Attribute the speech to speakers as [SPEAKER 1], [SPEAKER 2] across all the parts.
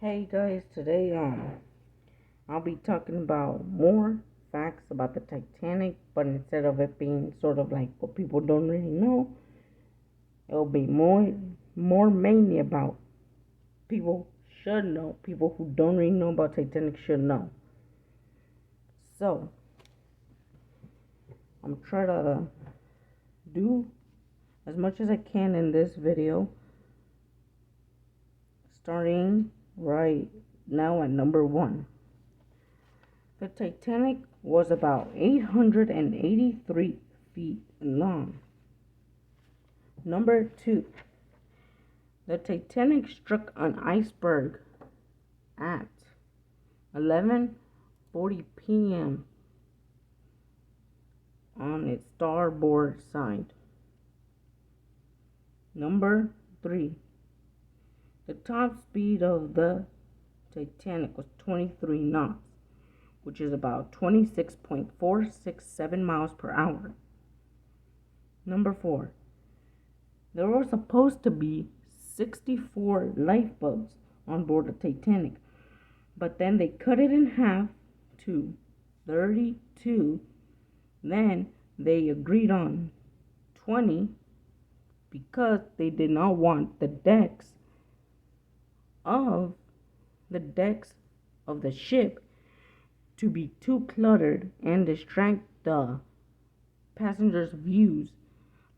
[SPEAKER 1] Hey guys, today I'll be talking about more facts about the Titanic, but instead of it being sort of like what people don't really know, it'll be more mainly about people should know, people who don't really know about Titanic should know. So I'm trying to do as much as I can in this video, starting right now at number 1. The Titanic was about 883 feet long. Number 2. The Titanic struck an iceberg at 11:40 p.m. on its starboard side. Number 3. The top speed of the Titanic was 23 knots, which is about 26.467 miles per hour. Number 4. There were supposed to be 64 lifeboats on board the Titanic, but then they cut it in half to 32. Then they agreed on 20 because they did not want the decks of the ship to be too cluttered and distract the passengers' views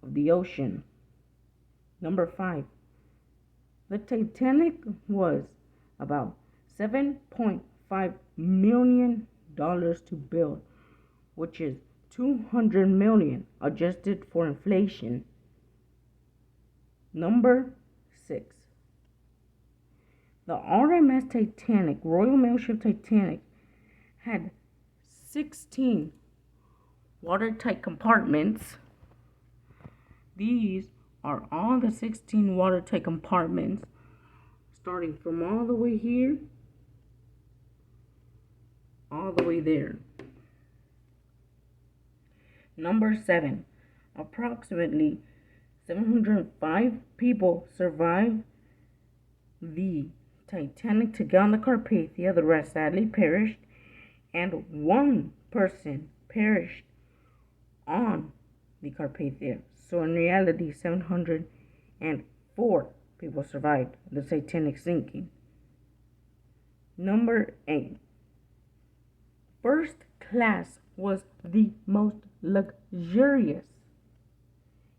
[SPEAKER 1] of the ocean. Number 5. The Titanic was about $7.5 million to build, which is $200 million adjusted for inflation. Number 6. The RMS Titanic, Royal Mailship Titanic, had 16 watertight compartments. These are all the 16 watertight compartments, starting from all the way here, all the way there. Number 7. Approximately 705 people survived the Titanic to get on the Carpathia. The rest sadly perished, and one person perished on the Carpathia. So in reality, 704 people survived the Titanic sinking. Number 8. First class was the most luxurious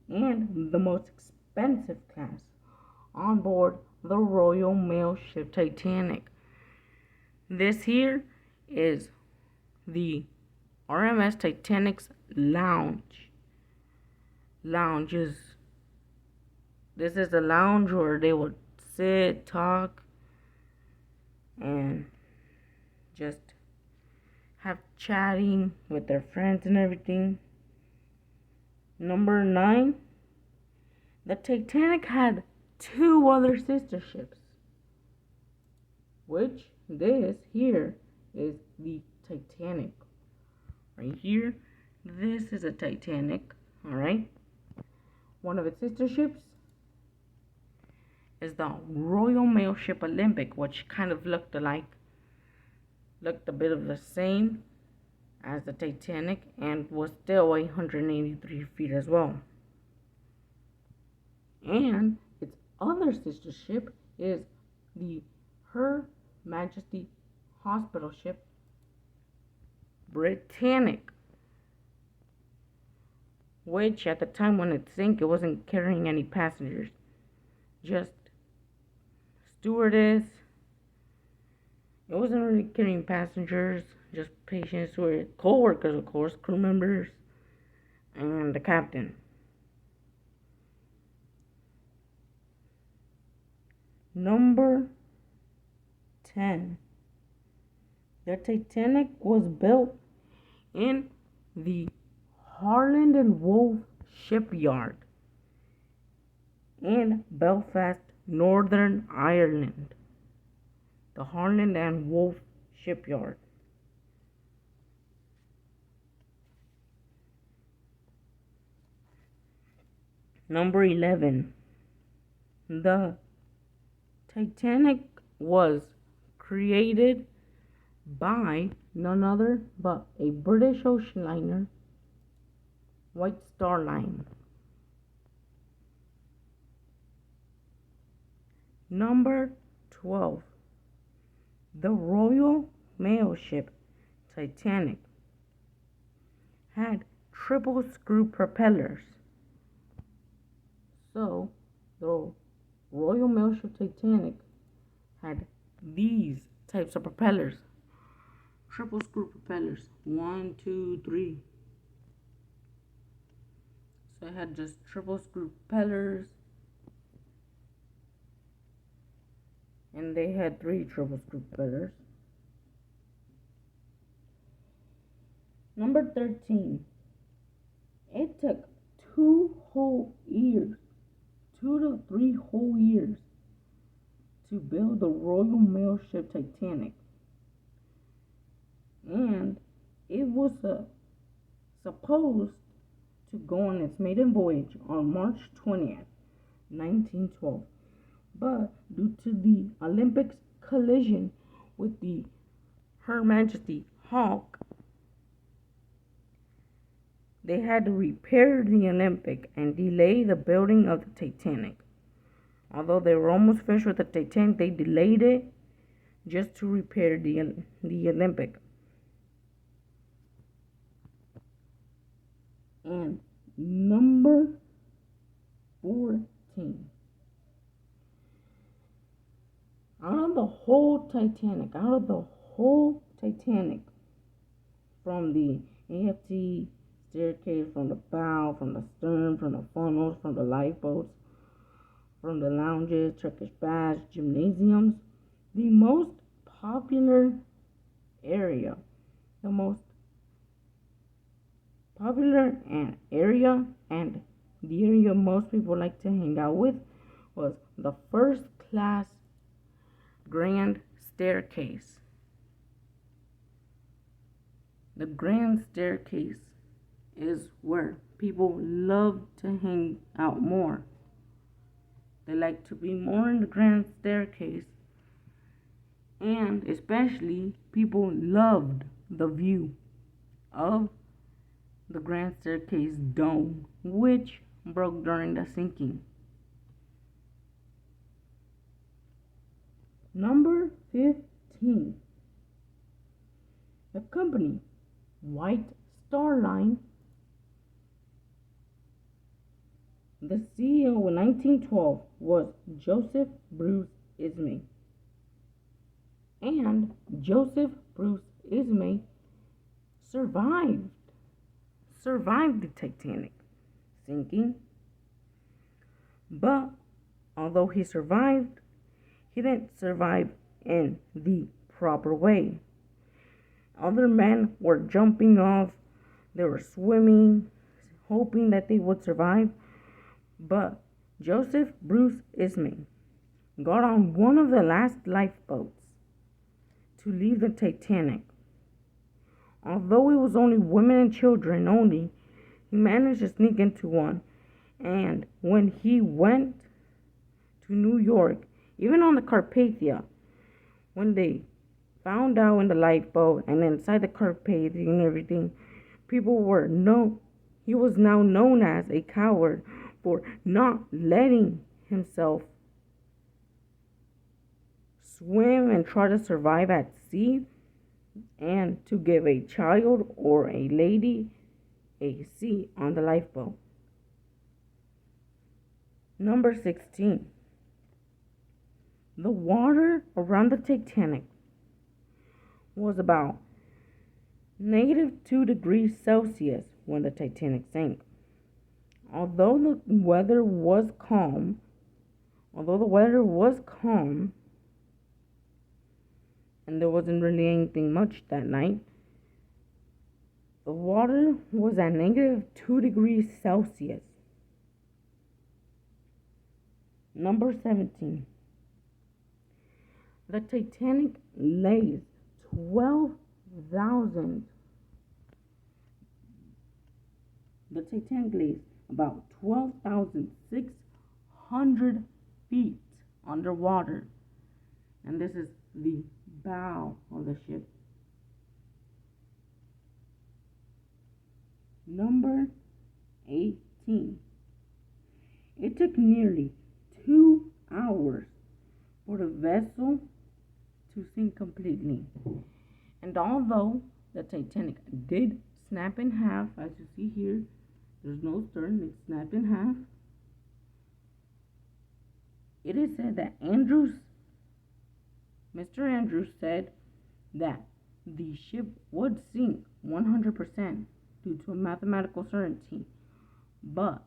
[SPEAKER 1] and the most expensive class on board the Royal Mailship Titanic. This here is the RMS Titanic's lounge. This is a lounge where they would sit, talk, and just have chatting with their friends and everything. Number 9. The Titanic had 2 other sister ships, which this here is the Titanic. Right here, this is a Titanic, alright? One of its sister ships is the Royal Mailship Olympic, which kind of looked a bit of the same as the Titanic and was still 883 feet as well. And its other sister ship is the Her Majesty Hospital ship Britannic, which at the time when it sank, it wasn't carrying any passengers, just stewardess. It wasn't really carrying passengers, just patients who were co-workers, of course, crew members, and the captain. Number 10. The Titanic was built in the Harland and Wolff shipyard in Belfast, Northern Ireland. The Harland and Wolff shipyard. Number 11. The Titanic was created by none other but a British ocean liner, White Star Line. Number 12. The Royal Mailship Titanic had triple screw propellers. So, the Royal Mailship Titanic had these types of propellers. Triple screw propellers. 1, 2, 3. So it had just triple screw propellers. And they had 3 triple screw propellers. Number 13. It took 2 whole years, 2 to 3 whole years, to build the Royal Mailship Titanic. And it was supposed to go on its maiden voyage on March 20th, 1912. But due to the Olympics collision with the Her Majesty Hawk, they had to repair the Olympic and delay the building of the Titanic. Although they were almost finished with the Titanic, they delayed it just to repair the Olympic. And number 14. Out of the whole Titanic, from the AFT staircase, from the bow, from the stern, from the funnels, from the lifeboats, from the lounges, Turkish baths, gymnasiums, the most popular area, and the area most people like to hang out with was the first class grand staircase. The grand staircase is where people love to hang out more. They like to be more in the grand staircase, and especially people loved the view of the grand staircase dome, which broke during the sinking. Number 15. The company White Star Line. The CEO in 1912 was Joseph Bruce Ismay. And Joseph Bruce Ismay survived the Titanic sinking. But although he survived, he didn't survive in the proper way. Other men were jumping off, they were swimming, hoping that they would survive. But Joseph Bruce Ismay got on one of the last lifeboats to leave the Titanic. Although it was only women and children only, he managed to sneak into one. And when he went to New York, even on the Carpathia, when they found out in the lifeboat and inside the Carpathia and everything, he was now known as a coward for not letting himself swim and try to survive at sea, and to give a child or a lady a seat on the lifeboat. Number 16. The water around the Titanic was about -2 degrees Celsius when the Titanic sank. Although the weather was calm, and there wasn't really anything much that night, the water was at -2 degrees Celsius. Number 17. The Titanic lays 12,000. The Titanic lays about 12,600 feet underwater. And this is the bow of the ship. Number 18. It took nearly 2 hours for the vessel to sink completely. And although the Titanic did snap in half, as you see here, there's no stern, it snapped in half. It is said that Mr. Andrews said that the ship would sink 100% due to a mathematical certainty. But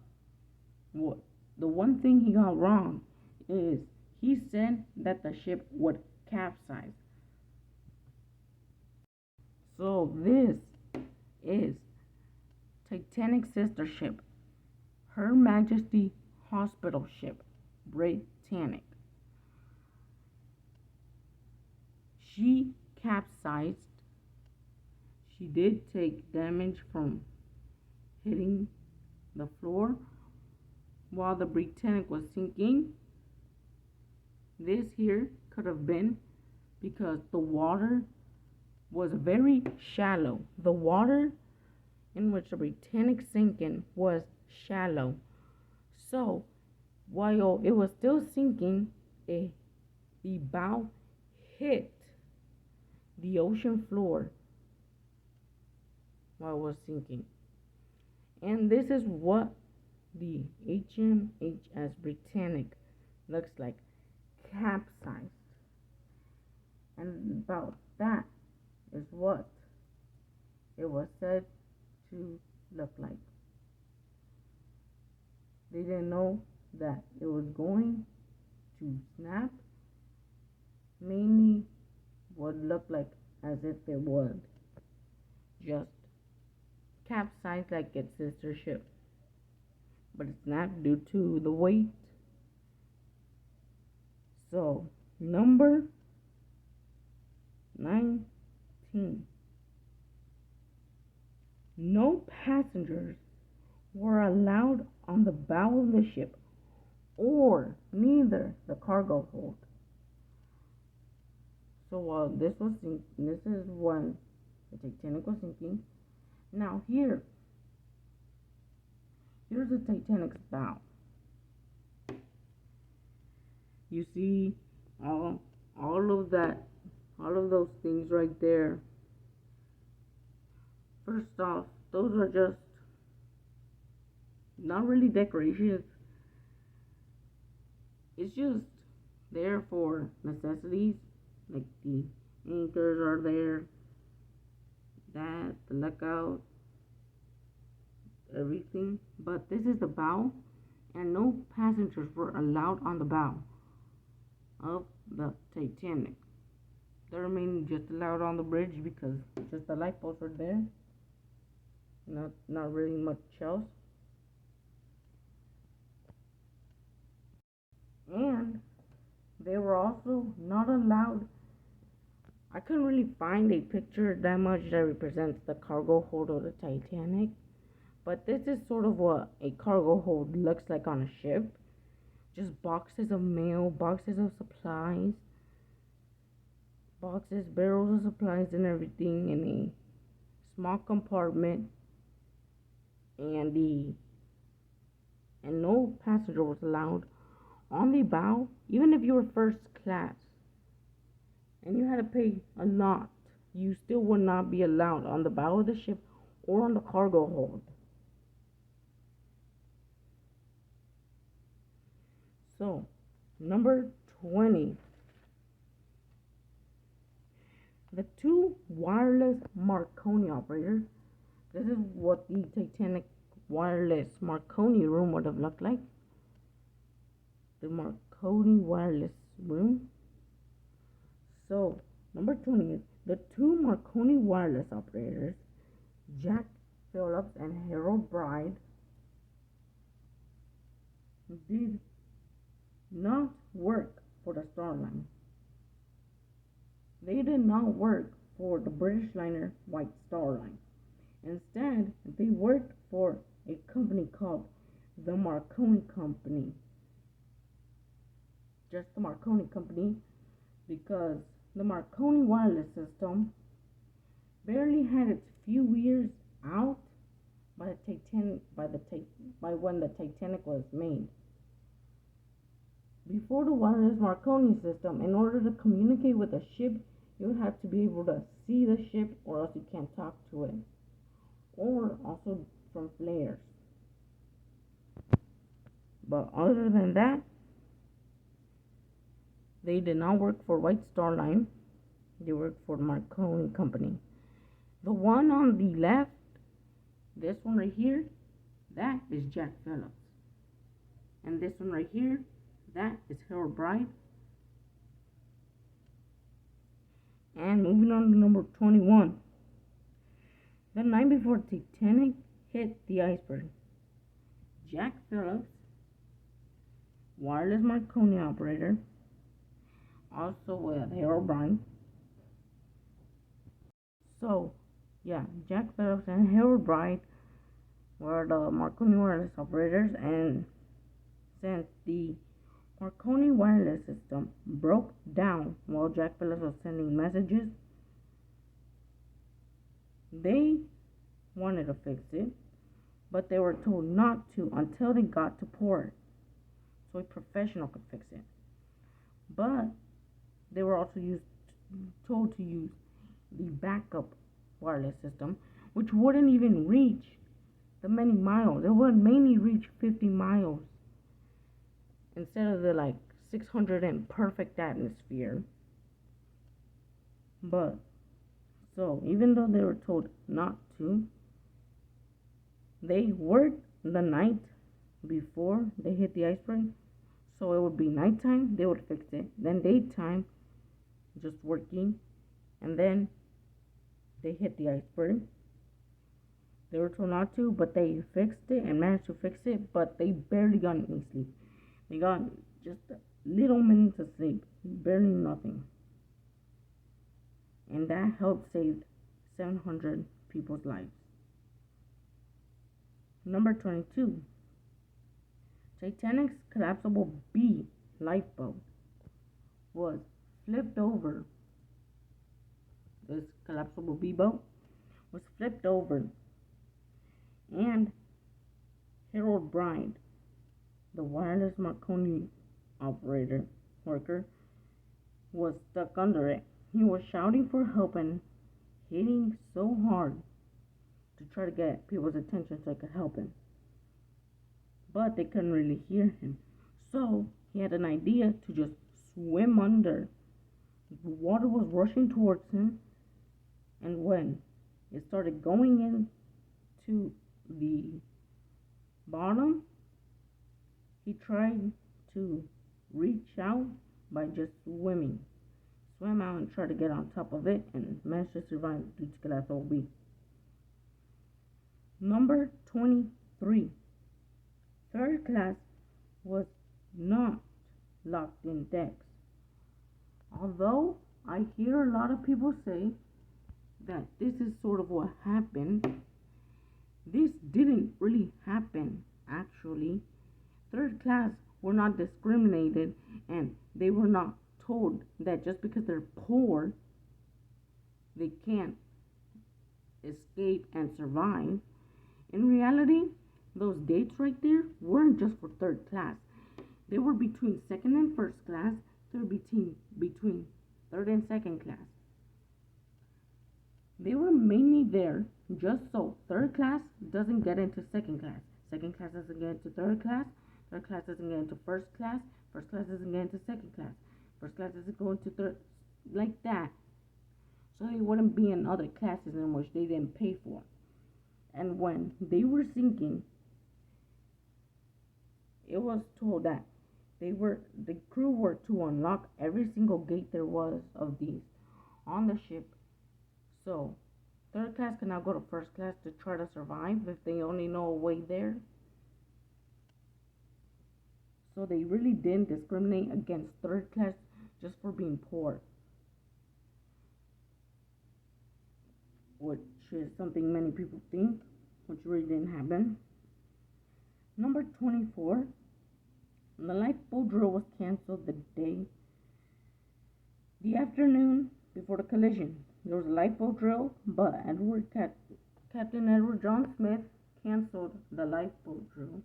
[SPEAKER 1] the one thing he got wrong is he said that the ship would capsize. So this is Titanic Sistership, Her Majesty Hospital Ship, Britannic. She capsized. She did take damage from hitting the floor while the Britannic was sinking. This here could have been because the water was very shallow. The water in which the Britannic sank in was shallow. So while it was still sinking, the bow hit the ocean floor while it was sinking. And this is what the HMHS Britannic looks like, capsized. And about that is what it was said to look like. They didn't know that it was going to snap, mainly would look like as if it would just capsize like its sister ship, but it's not due to the weight. So number 19. No passengers were allowed on the bow of the ship or neither the cargo hold. So while this was sinking, this is when the Titanic was sinking. Now here's the Titanic's bow. You see all of those things right there. First off, those are just not really decorations. It's just there for necessities, like the anchors are there, that the lookout, everything. But this is the bow, and no passengers were allowed on the bow of the Titanic. They remained just allowed on the bridge because just the lifeboats are there. Not really much else. And they were also not allowed. I couldn't really find a picture that much that represents the cargo hold of the Titanic. But this is sort of what a cargo hold looks like on a ship. Just boxes of mail, boxes of supplies, boxes, barrels of supplies and everything in a small compartment. And no passenger was allowed on the bow, even if you were first class and you had to pay a lot, you still would not be allowed on the bow of the ship or on the cargo hold. So, number 20. The two wireless Marconi operators. This is what the Titanic wireless Marconi room would have looked like. The Marconi wireless room. So, number 20 is the two Marconi wireless operators, Jack Phillips and Harold Bride, did not work for the Star Line. They did not work for the British liner White Star Line. Instead, they worked for a company called the Marconi Company. Just the Marconi Company, because the Marconi wireless system barely had its few years out by when the Titanic was made. Before the wireless Marconi system, in order to communicate with a ship, you would have to be able to see the ship, or else you can't talk to it, or also from flares. But other than that, they did not work for White Star Line. They worked for the Marconi Company. The one on the left, this one right here, that is Jack Phillips. And this one right here, that is Harold Bride. And moving on to number 21. The night before Titanic hit the iceberg, Jack Phillips, wireless Marconi operator, also with Harold Bride. So, yeah, Jack Phillips and Harold Bride were the Marconi wireless operators, and since the Marconi wireless system broke down while Jack Phillips was sending messages, they wanted to fix it, but they were told not to until they got to port, so a professional could fix it. But they were also told to use the backup wireless system, which wouldn't even reach the many miles. It would mainly reach 50 miles instead of the 600 in perfect atmosphere. But so even though they were told not to, they worked the night before they hit the iceberg. So it would be nighttime, they would fix it. Then daytime, just working, and then they hit the iceberg. They were told not to, but they fixed it and managed to fix it, but they barely got any sleep. They got just a little minutes of sleep, barely nothing. And that helped save 700 people's lives. Number 22. Titanic's collapsible B lifeboat was flipped over. This collapsible B boat was flipped over, and Harold Bride, the wireless Marconi worker, was stuck under it. He was shouting for help and hitting so hard to try to get people's attention so they could help him. But they couldn't really hear him. So he had an idea to just swim under. The water was rushing towards him, and when it started going into the bottom, he tried to reach out by just swimming. Swam out and tried to get on top of it and managed to survive due to collapsible B. Number 23. Third class was not locked in decks. Although I hear a lot of people say that this is sort of what happened, this didn't really happen actually. Third class were not discriminated, and they were not told that just because they're poor, they can't escape and survive. In reality, those dates right there weren't just for third class. They were between second and first class. They were between third and second class. They were mainly there just so third class doesn't get into second class. Second class doesn't get into third class. Third class doesn't get into first class. First class doesn't get into second class. First class doesn't go into third, like that. So they wouldn't be in other classes in which they didn't pay for. And when they were sinking, it was told that the crew were to unlock every single gate there was of these on the ship. So third class can now go to first class to try to survive if they only know a way there. So they really didn't discriminate against third class just for being poor, which is something many people think, which really didn't happen. Number 24. The lifeboat drill was canceled the day The afternoon before the collision, there was a lifeboat drill, but Captain Edward John Smith canceled the lifeboat drill.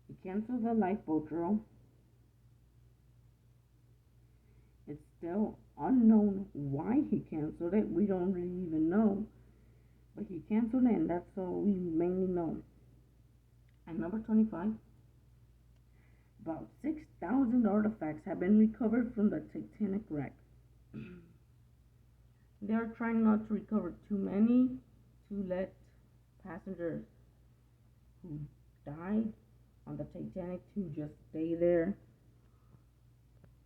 [SPEAKER 1] He canceled the lifeboat drill. It's still unknown why he canceled it. We don't really even know. But he canceled it, and that's all we mainly know. And number 25. About 6,000 artifacts have been recovered from the Titanic wreck. They're trying not to recover too many to let passengers who died on the Titanic to just stay there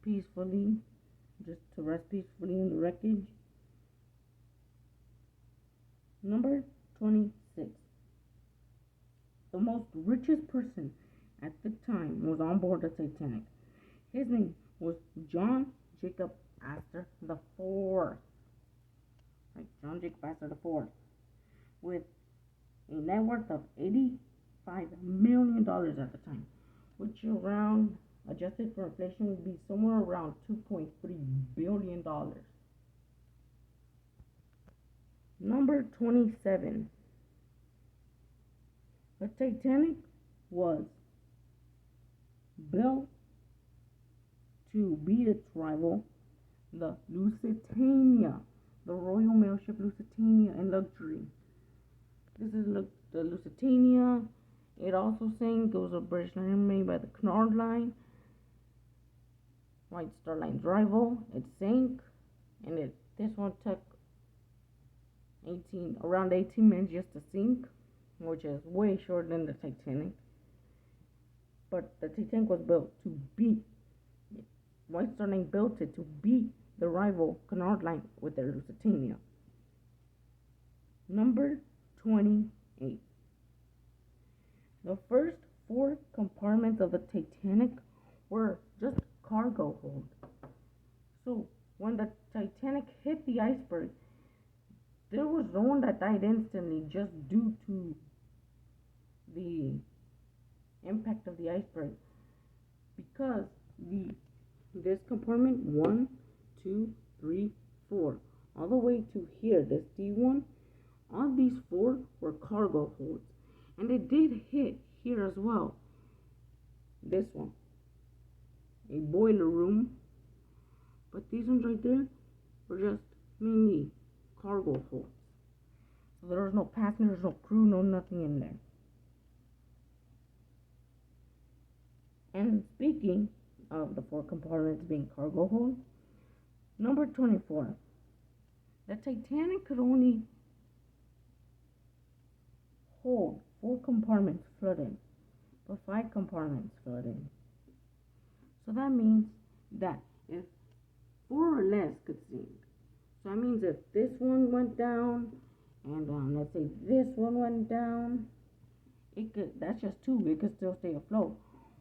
[SPEAKER 1] peacefully, just to rest peacefully in the wreckage. Number 26. The most richest person at the time was on board the Titanic. His name was John Jacob Astor the Fourth. Right, John Jacob Astor the Fourth, with a net worth of $85 million at the time, which around, adjusted for inflation, would be somewhere around $2.3 billion. Number 27. The Titanic was built to beat its rival, the Lusitania, the Royal Mailship Lusitania in luxury. This is the Lusitania. It also sank. It was a British liner made by the Cunard Line, White Star Line's rival. It sank, and this one took around 18 minutes just to sink, which is way shorter than the Titanic. But the Titanic was built to beat, White Star Line built it to beat the rival Cunard Line with their Lusitania. Number 28. The first 4 compartments of the Titanic were just cargo hold. So when the Titanic hit the iceberg, there was no one that died instantly just due to the impact of the iceberg, because this compartment 1, 2, 3, 4, all the way to here, this D1, all these 4 were cargo holds, and it did hit here as well. This one, a boiler room, but these ones right there were just mainly cargo holds. So there was no passengers, no crew, no nothing in there. And speaking of the 4 compartments being cargo holds, number 24. The Titanic could only hold 4 compartments flooded, but 5 compartments flooded. So that means that if 4 or less could sink, so that means if this one went down, and let's say this one went down, that's just 2, it could still stay afloat.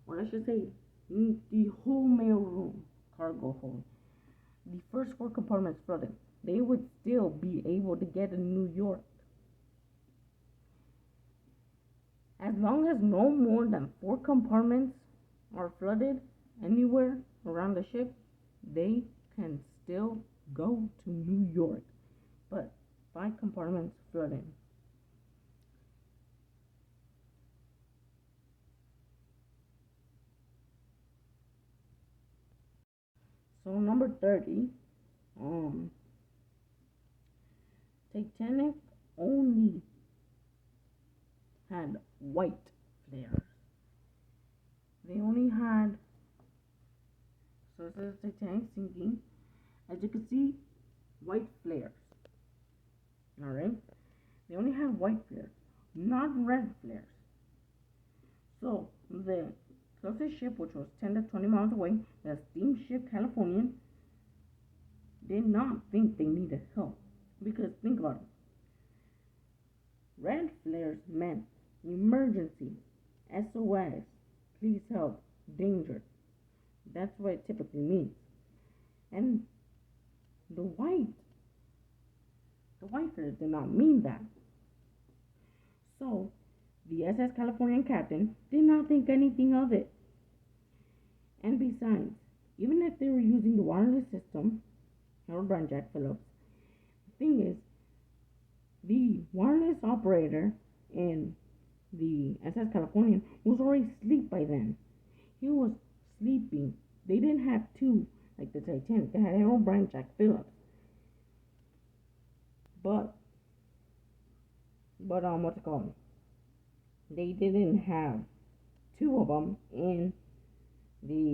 [SPEAKER 1] Or let's just say the whole mail room cargo hold, the first 4 compartments flooded, they would still be able to get to New York. As long as no more than 4 compartments are flooded anywhere around the ship, they can still go to New York. But 5 compartments flooded. So number 30, Titanic only had white flares. They only had, so it says Titanic sinking. As you can see, white flares. Alright? They only had white flares, not red flares. So the closest ship, which was 10 to 20 miles away, the steamship Californian, did not think they needed help. Because think about it. Red flares meant emergency, SOS, please help, danger. That's what it typically means. And the white flares did not mean that. So the SS Californian captain did not think anything of it. And besides, even if they were using the wireless system, Harold Brand Jack Phillips, the thing is, the wireless operator in the SS Californian was already asleep by then. He was sleeping. They didn't have two like the Titanic. They had Harold Brand Jack Phillips. But what's it called? They didn't have two of them in the